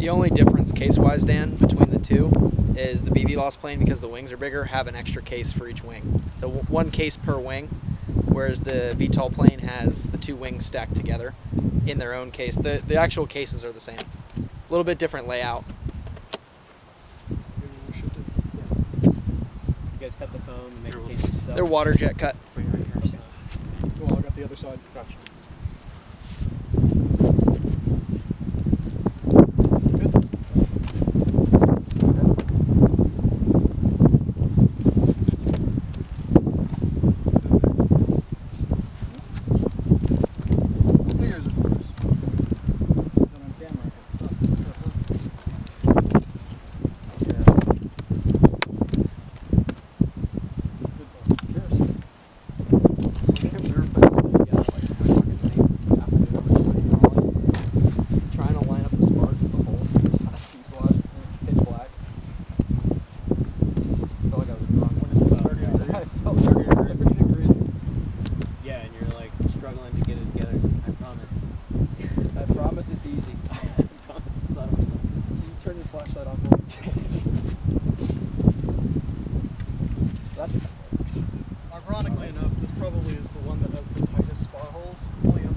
The only difference case-wise, Dan, between the two is the BVLOS plane, because the wings are bigger, have an extra case for each wing. So one case per wing, whereas the VTOL plane has the two wings stacked together in their own case. The actual cases are the same. A little bit different layout. You guys cut the foam and make the cases yourself? They're water jet cut. Right here. So. Cool, I got the other side. Gotcha. It's easy. I promise it's not always like this. Can you turn your flashlight on for me? Ironically enough, this probably is the one that has the tightest spar holes. All the other.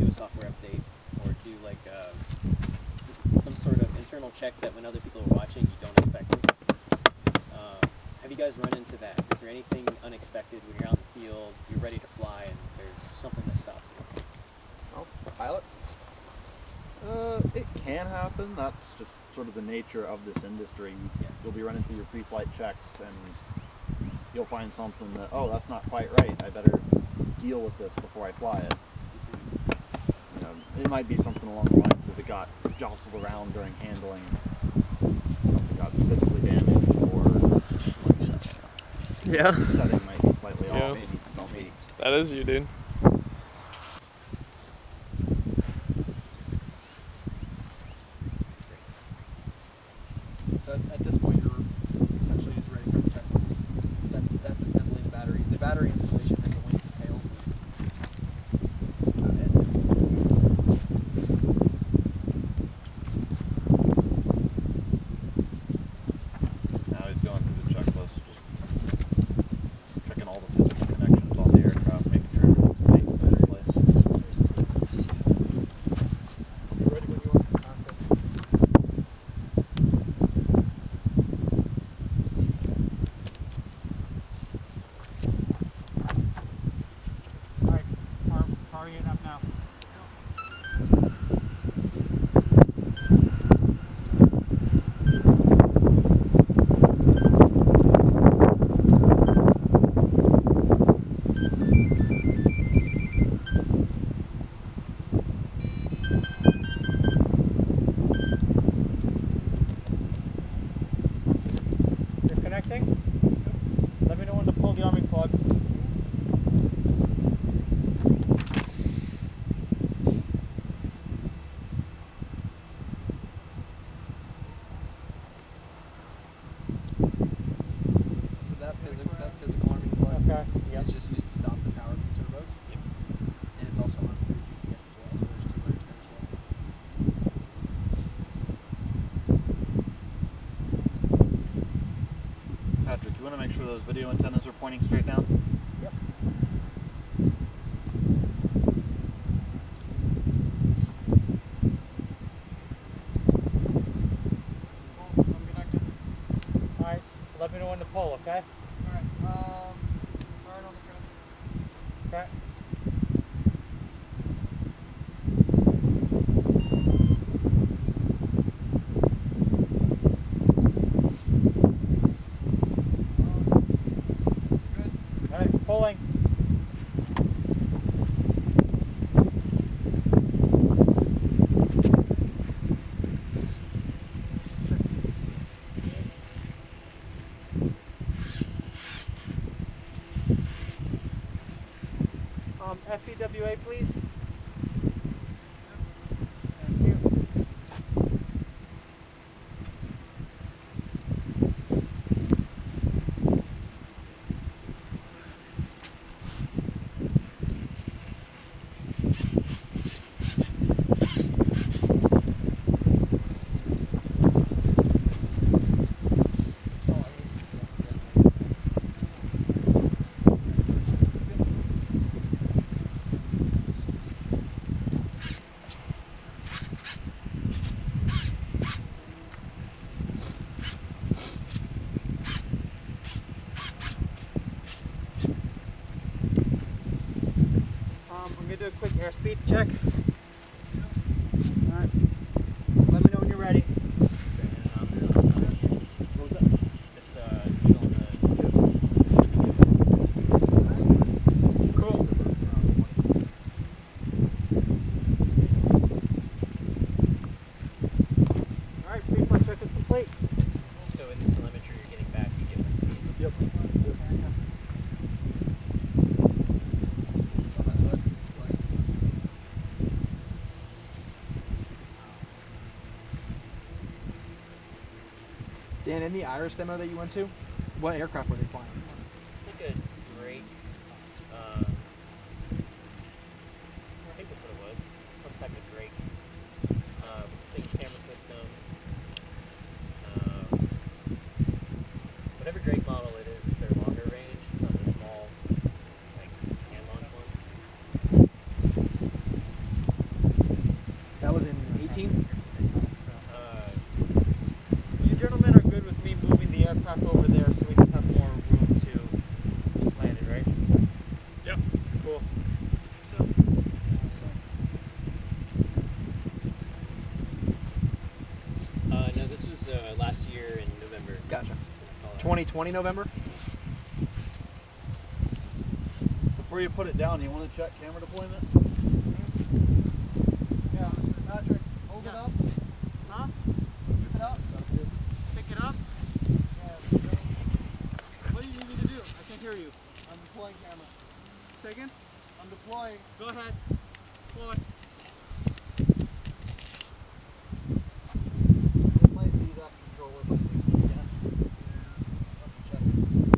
Software update or do like some sort of internal check that when other people are watching you don't expect it. Have you guys run into that? Is there anything unexpected when you're out in the field, you're ready to fly, and there's something that stops you? Oh, pilots? It can happen. That's just sort of the nature of this industry. Yeah. You'll be running through your pre-flight checks and you'll find something that, oh, that's not quite right. I better deal with this before I fly it. It might be something along the lines of it got jostled around during handling, something got physically damaged, or yeah. The setting might be slightly Yeah. off. Maybe it's on me. That is you, dude. So at this point, you're essentially just ready for the checklist. That's assembling the battery. The battery installation and the wings and tails is about it. Now he's going through the checklist, just checking all the physical connections on the aircraft, making sure everything's tight and in place. You ready when you are? Alright, powering it up now. You're connecting? Let me know when to pull the arming plug. So that physical arming plug Okay. Yep. is just used to stop the power of the servos. Yep. And it's also on through GCS as well, so there's two wires there as well. Patrick, you want to make sure those video antennas are pointing straight down? Yep. I'm connected. Alright, let me know when to pull, okay? Alright, firing on the transmitter. Okay. TWA, please. Thank you. I'm gonna do a quick airspeed check. Alright. Let me know when you're ready. What was that? This is on the. Cool. Alright, pre-flight check is complete. So in the telemetry you're getting back, you get that speed. Yep. Dan, in the Iris demo that you went to, what aircraft were they flying? It's like a Drake. I think that's what it was. It's some type of Drake with the same camera system. Whatever Drake model it is, it's their longer range. It's not the small, like hand launch ones. That was in 18? You gentlemen are good with me moving the aircraft over there so we just have more room to land it, right? Yep. Cool. So, No, this was last year in November. Gotcha. That's when I saw that. 2020 November? Before you put it down, you want to check camera deployment? yeah, Patrick, hold it up. Huh? Pick it up. Pick it up. Yeah, What do you need me to do? I can't hear you. I'm deploying camera. Second? I'm deploying. Go ahead. Deploy. It might be that controller, but yeah. Check it.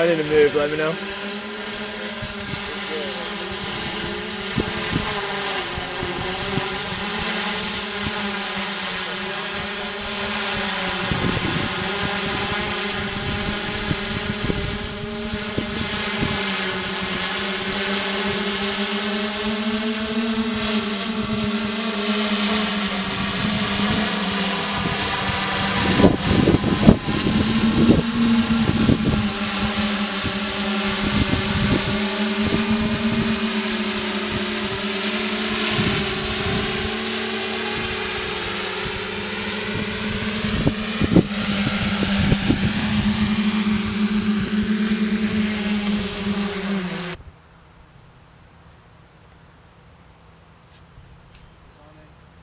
I need to move. Let me know.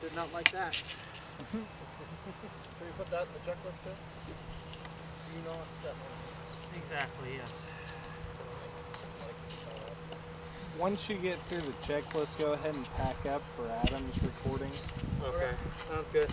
Did not like that. Can we put that in the checklist too? You know it's set limits. Exactly, yes. Once you get through the checklist, go ahead and pack up for Adam's recording. Okay, sounds good.